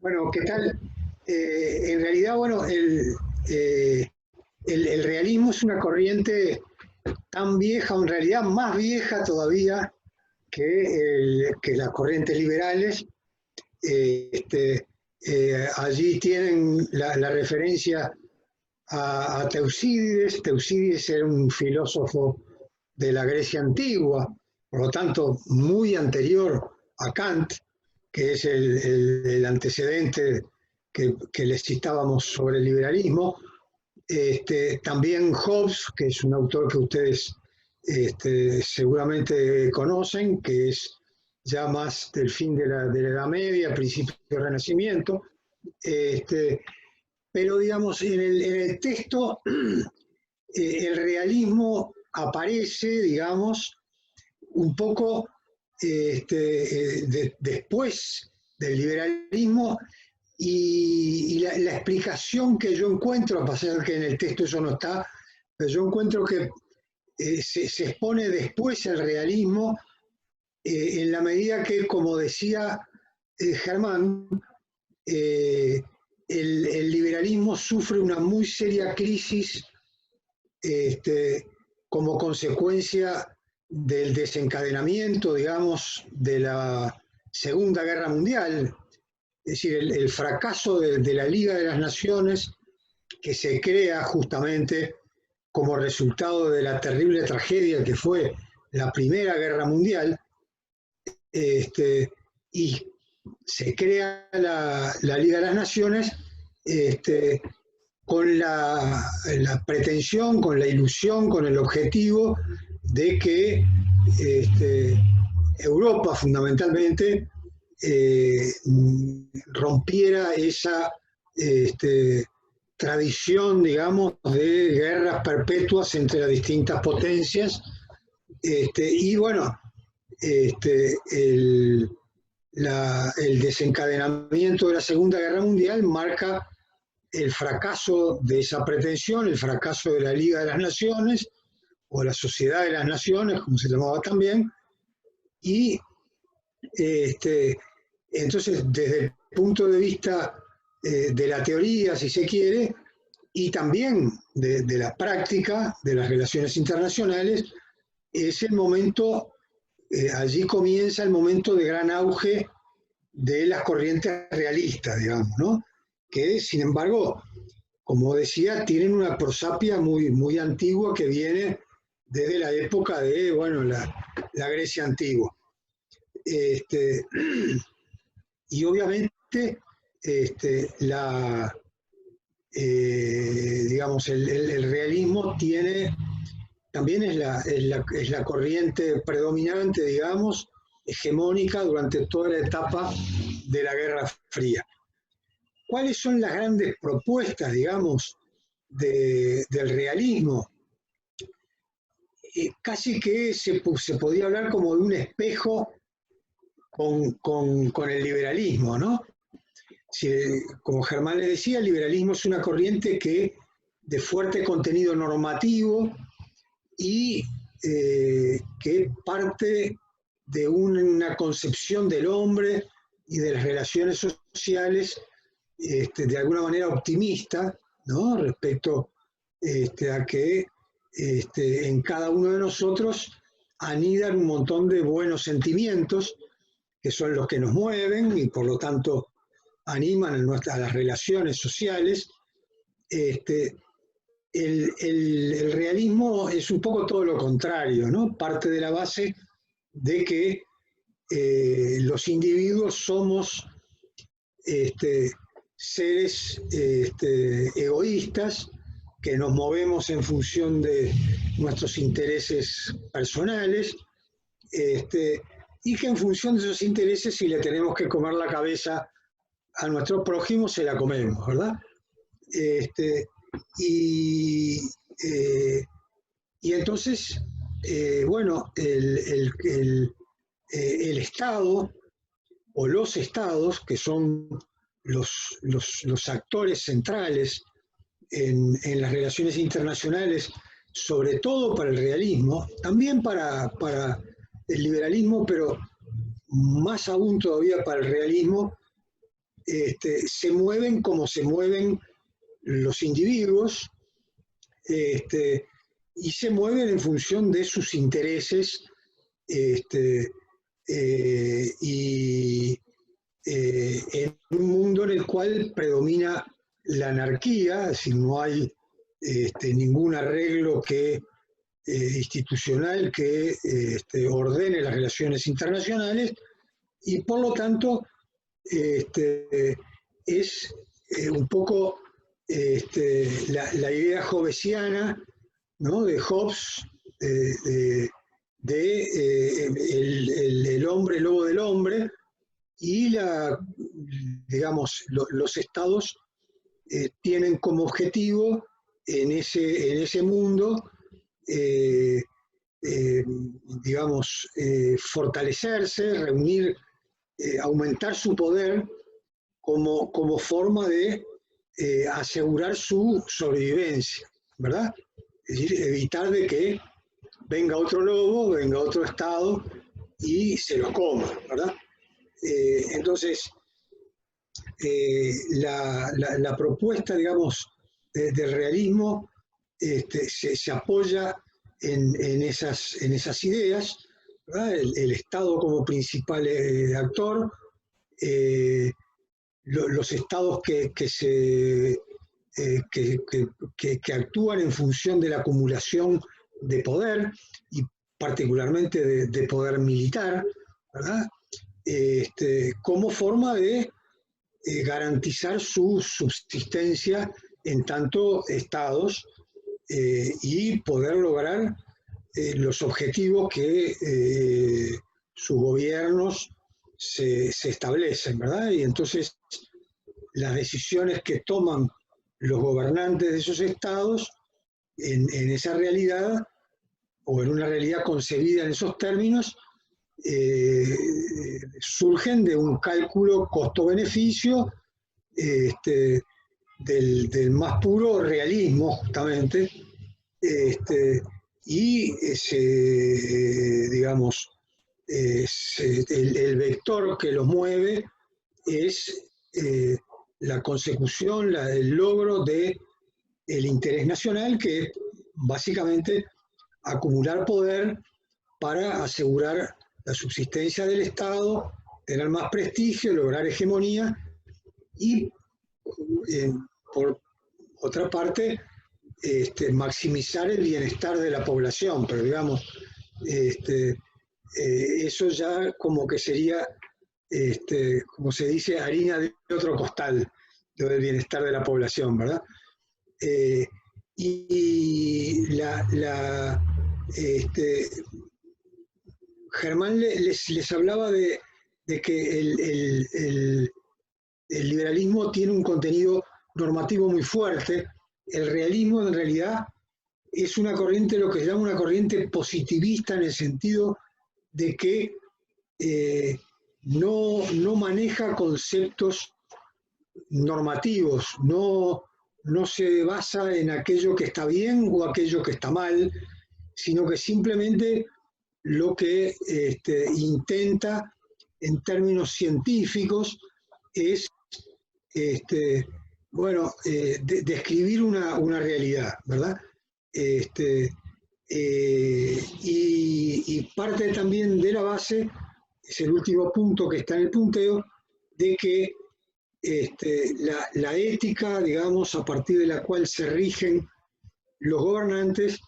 Bueno, ¿qué tal? En realidad, bueno, el realismo es una corriente tan vieja, o en realidad más vieja todavía que las corrientes liberales. Allí tienen la referencia a Teucídides. Teucídides era un filósofo de la Grecia antigua, por lo tanto muy anterior a Kant, que es el antecedente que les citábamos sobre el liberalismo. También Hobbes, que es un autor que ustedes seguramente conocen, que es ya más del fin de la Edad Media, principio del Renacimiento. Pero digamos, en el texto el realismo aparece, digamos, un poco después del liberalismo, y la explicación que yo encuentro, a pesar de que en el texto eso no está, pero yo encuentro que se expone después el realismo, en la medida que, como decía Germán, eh, el liberalismo sufre una muy seria crisis como consecuencia del desencadenamiento, digamos, de la Segunda Guerra Mundial. Es decir, el fracaso de la Liga de las Naciones, que se crea justamente como resultado de la terrible tragedia que fue la Primera Guerra Mundial. Y se crea la Liga de las Naciones con la pretensión, con la ilusión, con el objetivo de que Europa fundamentalmente rompiera esa tradición, digamos, de guerras perpetuas entre las distintas potencias. Y bueno, el desencadenamiento de la Segunda Guerra Mundial marca el fracaso de esa pretensión, el fracaso de la Liga de las Naciones, o la Sociedad de las Naciones, como se llamaba también. Y entonces, desde el punto de vista de la teoría, si se quiere, y también de la práctica de las relaciones internacionales, es el momento, allí comienza el momento de gran auge de las corrientes realistas, digamos, ¿no? Que, sin embargo, como decía, tienen una prosapia muy, muy antigua que viene desde la época de, bueno, la Grecia antigua. Y obviamente, digamos, el realismo tiene, también es la corriente predominante, digamos, hegemónica durante toda la etapa de la Guerra Fría. ¿Cuáles son las grandes propuestas, digamos, del realismo? Casi que se podía hablar como de un espejo con el liberalismo, ¿no? Si, como Germán le decía, el liberalismo es una corriente de fuerte contenido normativo y que parte de una concepción del hombre y de las relaciones sociales de alguna manera optimista, ¿no? Respecto a que en cada uno de nosotros anidan un montón de buenos sentimientos que son los que nos mueven y por lo tanto animan a las relaciones sociales. El realismo es un poco todo lo contrario, ¿no? Parte de la base de que los individuos somos seres egoístas, que nos movemos en función de nuestros intereses personales, y que en función de esos intereses, si le tenemos que comer la cabeza a nuestro prójimo, se la comemos, ¿verdad? Y, y entonces, bueno, el Estado o los estados, que son los actores centrales en las relaciones internacionales, sobre todo para el realismo, también para el liberalismo, pero más aún todavía para el realismo, se mueven como se mueven los individuos, y se mueven en función de sus intereses, y en un mundo en el cual predomina la anarquía, es decir, no hay ningún arreglo institucional que ordene las relaciones internacionales, y por lo tanto es un poco la idea hobbesiana, ¿no?, de Hobbes, el hombre lobo del hombre, y digamos, los estados tienen como objetivo en ese mundo, digamos, fortalecerse, reunir, aumentar su poder como forma de asegurar su sobrevivencia, ¿verdad? Es decir, evitar de que venga otro lobo, venga otro estado y se los coma, ¿verdad? Entonces, la propuesta, digamos, del realismo se apoya en esas ideas, ¿verdad? El Estado como principal actor, los estados que actúan en función de la acumulación de poder, y particularmente de poder militar, ¿verdad? Como forma de garantizar su subsistencia en tanto estados, y poder lograr los objetivos que sus gobiernos se establecen, ¿verdad? Y entonces las decisiones que toman los gobernantes de esos estados en esa realidad, o en una realidad concebida en esos términos, surgen de un cálculo costo-beneficio, del más puro realismo, justamente, y digamos, el vector que los mueve es la consecución, el logro del interés nacional, que es básicamente acumular poder para asegurar la subsistencia del Estado, tener más prestigio, lograr hegemonía, y por otra parte, maximizar el bienestar de la población. Pero digamos, eso ya como que sería, como se dice, harina de otro costal, lo del bienestar de la población, ¿verdad? Y Germán les hablaba de que el liberalismo tiene un contenido normativo muy fuerte. El realismo en realidad es una corriente, lo que se llama una corriente positivista, en el sentido de que no maneja conceptos normativos, no se basa en aquello que está bien o aquello que está mal, sino que simplemente lo que intenta en términos científicos es describir una realidad, ¿verdad? Y parte también de la base, es el último punto que está en el punteo, de que la ética, digamos, a partir de la cual se rigen los gobernantes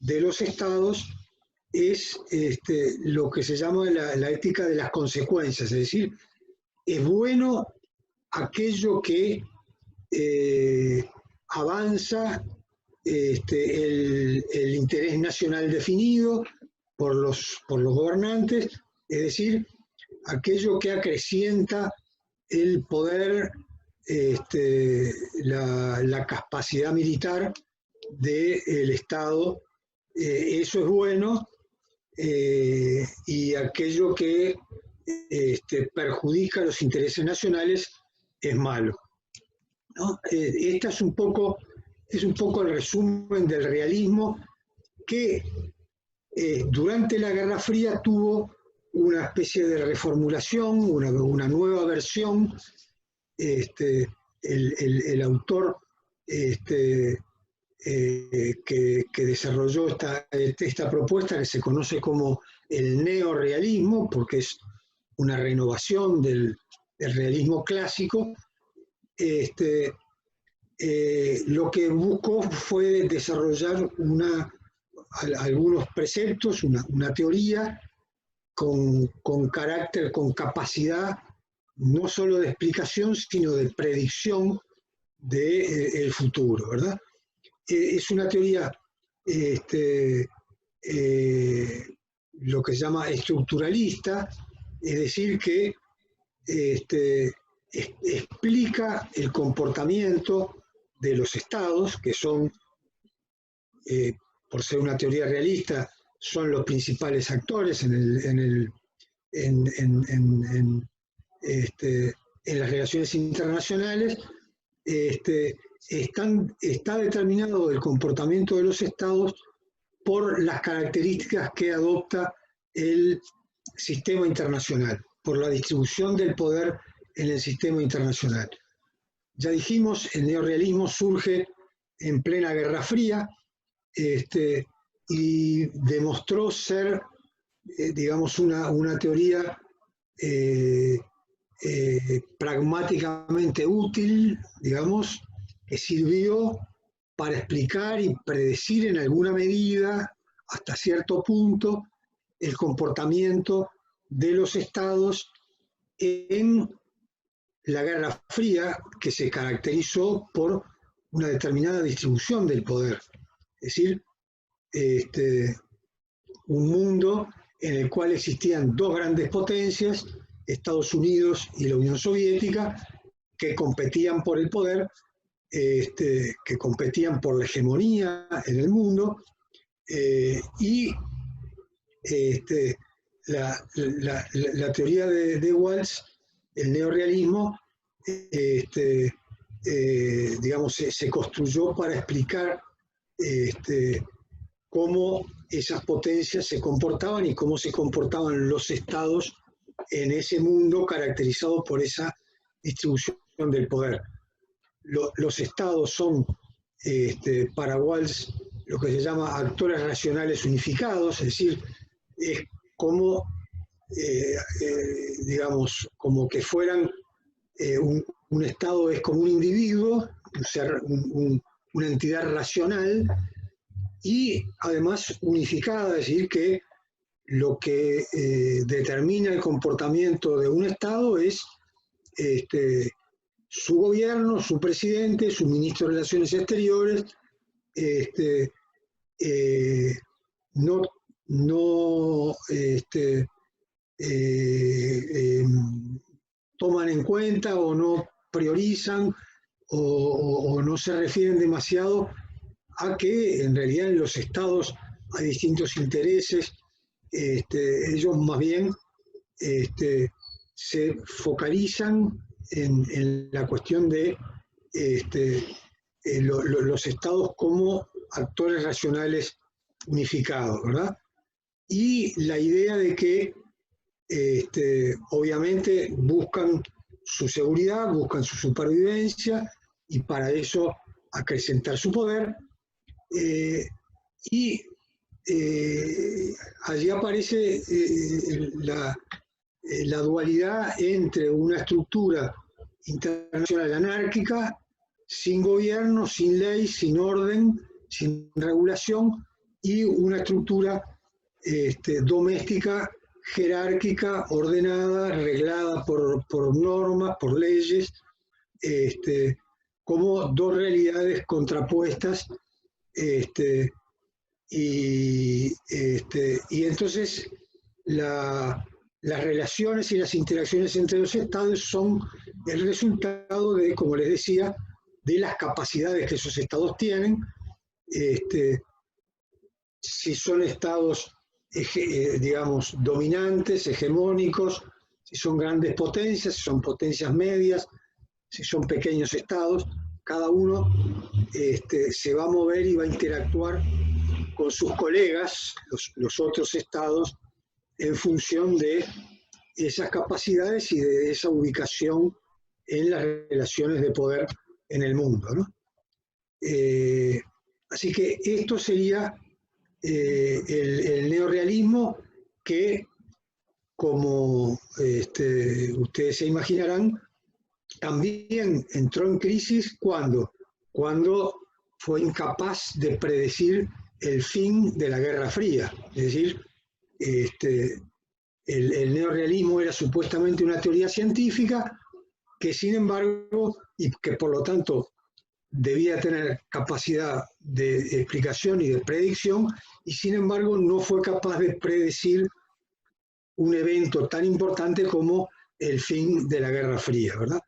de los estados, es lo que se llama la ética de las consecuencias, es decir, es bueno aquello que avanza el interés nacional definido por los gobernantes, es decir, aquello que acrecienta el poder, la capacidad militar del Estado, eso es bueno, y aquello que perjudica los intereses nacionales es malo, ¿no? Esta es un poco el resumen del realismo, que durante la Guerra Fría tuvo una especie de reformulación, una nueva versión, el autor que desarrolló esta propuesta, que se conoce como el neorrealismo, porque es una renovación del realismo clásico, lo que buscó fue desarrollar algunos preceptos, una teoría con carácter, con capacidad no solo de explicación, sino de predicción del futuro, ¿verdad? Es una teoría, lo que se llama estructuralista, es decir, que explica el comportamiento de los estados, que son, por ser una teoría realista, son los principales actores en las relaciones internacionales. Está determinado el comportamiento de los estados por las características que adopta el sistema internacional, por la distribución del poder en el sistema internacional. Ya dijimos, el neorrealismo surge en plena Guerra Fría y demostró ser, digamos, una teoría pragmáticamente útil, digamos, que sirvió para explicar y predecir en alguna medida, hasta cierto punto, el comportamiento de los estados en la Guerra Fría, que se caracterizó por una determinada distribución del poder. Es decir, un mundo en el cual existían dos grandes potencias, Estados Unidos y la Unión Soviética, que competían por el poder, que competían por la hegemonía en el mundo, y la teoría de Walsh, el neorrealismo, digamos, se construyó para explicar cómo esas potencias se comportaban y cómo se comportaban los estados en ese mundo caracterizado por esa distribución del poder. Los estados son, para Walsh, lo que se llama actores racionales unificados, es decir, es como, digamos, como que fueran, un estado es como un individuo, un ser, una entidad racional, y además unificada, es decir, que lo que determina el comportamiento de un Estado es su gobierno, su presidente, su ministro de Relaciones Exteriores, no toman en cuenta o no priorizan o no se refieren demasiado a que en realidad en los estados hay distintos intereses. Ellos más bien se focalizan en la cuestión de los estados como actores racionales unificados, ¿verdad? Y la idea de que obviamente buscan su seguridad, buscan su supervivencia y para eso acrecentar su poder. Y allí aparece la dualidad entre una estructura internacional anárquica, sin gobierno, sin ley, sin orden, sin regulación, y una estructura doméstica, jerárquica, ordenada, reglada por normas, por leyes, como dos realidades contrapuestas. Y entonces las relaciones y las interacciones entre los estados son el resultado de, como les decía, de las capacidades que esos estados tienen. Si son estados, digamos, dominantes, hegemónicos, si son grandes potencias, si son potencias medias, si son pequeños estados, cada uno se va a mover y va a interactuar con sus colegas, los otros estados, en función de esas capacidades y de esa ubicación en las relaciones de poder en el mundo, ¿no? Así que esto sería el neorrealismo que, como ustedes se imaginarán, también entró en crisis cuando fue incapaz de predecir el fin de la Guerra Fría. Es decir, el neorrealismo era supuestamente una teoría científica que, sin embargo, y que por lo tanto debía tener capacidad de explicación y de predicción, y sin embargo no fue capaz de predecir un evento tan importante como el fin de la Guerra Fría, ¿verdad?